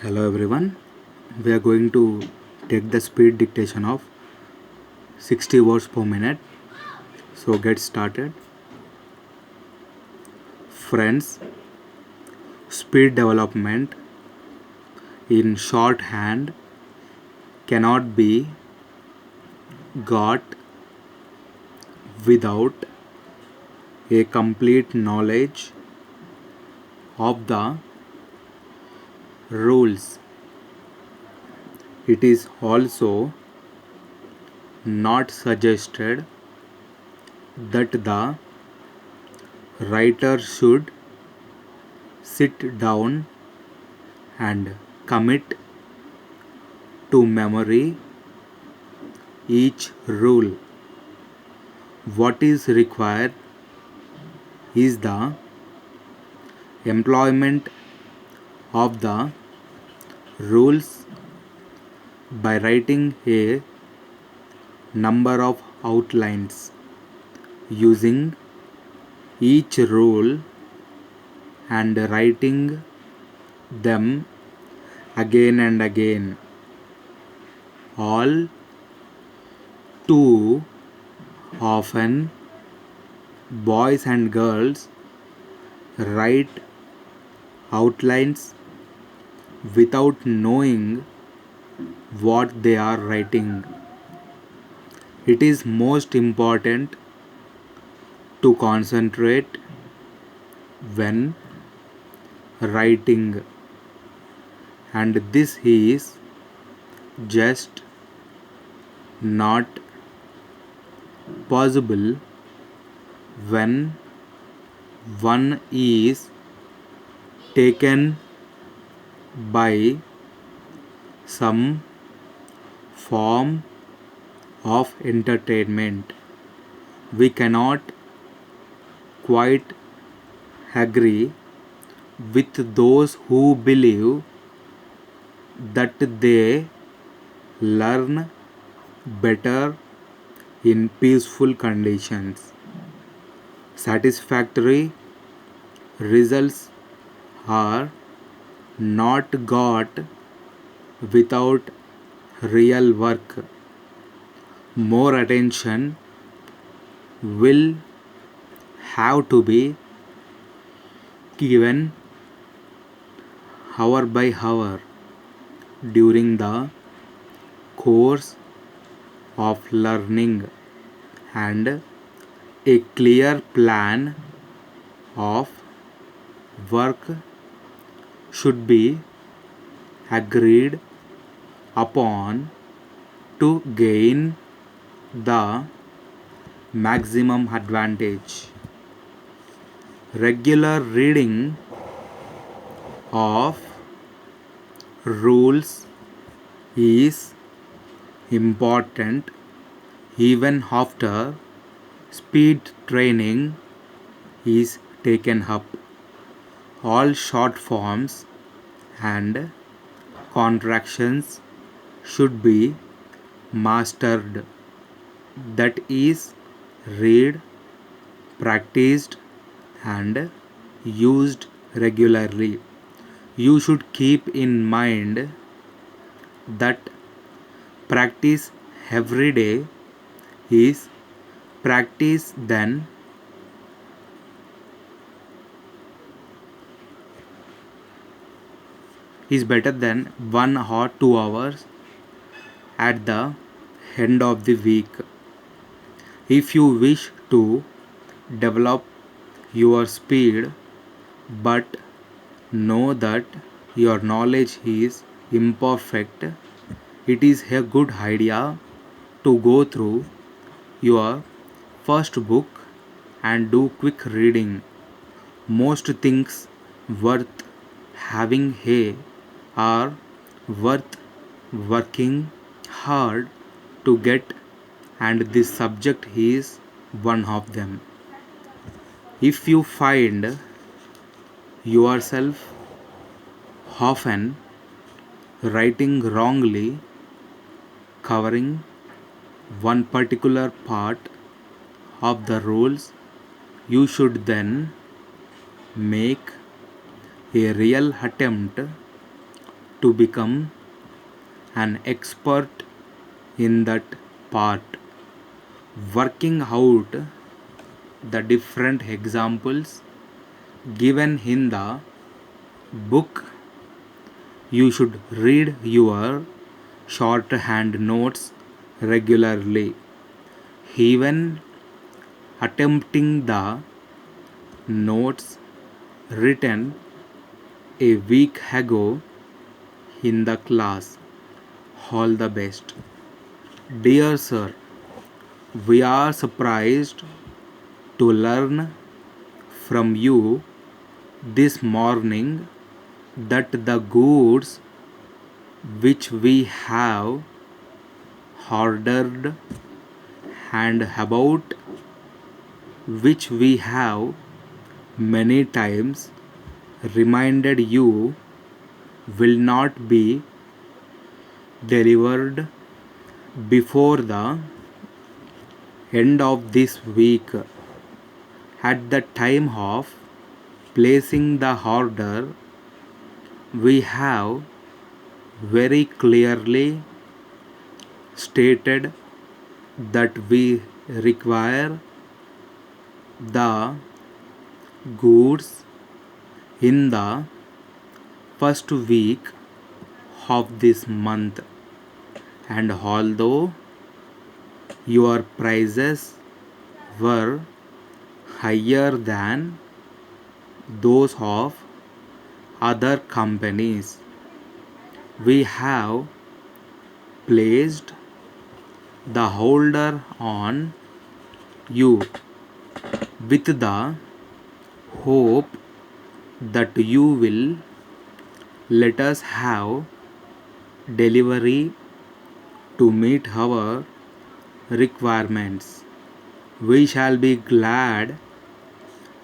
Hello everyone. We are going to take the speed dictation of 60 words per minute. So get started. Friends, speed development in shorthand cannot be got without a complete knowledge of the rules. It is also not suggested that the writer should sit down and commit to memory each rule. What is required is the employment of the rules by writing a number of outlines using each rule and writing them again and again. All too often, boys and girls write outlines without knowing what they are writing. It is most important to concentrate when writing, and this is just not possible when one is taken by some form of entertainment. We cannot quite agree with those who believe that they learn better in peaceful conditions. Satisfactory results are not got without real work. More attention will have to be given hour by hour during the course of learning, and a clear plan of work should be agreed upon to gain the maximum advantage. Regular reading of rules is important even after speed training is taken up. All short forms and contractions should be mastered. That is, read, practiced, and used regularly. You should keep in mind that practice every day is practice then is better than 1 or 2 hours at the end of the week. If you wish to develop your speed but know that your knowledge is imperfect, it is a good idea to go through your first book and do quick reading. Most things worth having hay are worth working hard to get, and this subject is one of them. If you find yourself often writing wrongly, covering one particular part of the rules, you should then make a real attempt to become an expert in that part. Working out the different examples given in the book, you should read your shorthand notes regularly. Even attempting the notes written a week ago in the class. All the best. Dear sir, we are surprised to learn from you this morning that the goods which we have ordered and about which we have many times reminded you will not be delivered before the end of this week. At the time of placing the order, we have very clearly stated that we require the goods in the first week of this month, and although your prices were higher than those of other companies, we have placed the holder on you with the hope that you will let us have delivery to meet our requirements. We shall be glad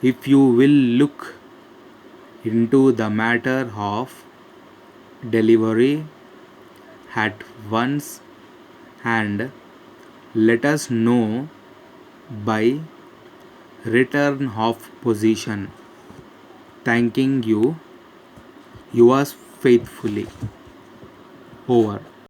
if you will look into the matter of delivery at once and let us know by return of position. Thanking you, yours faithfully. Over.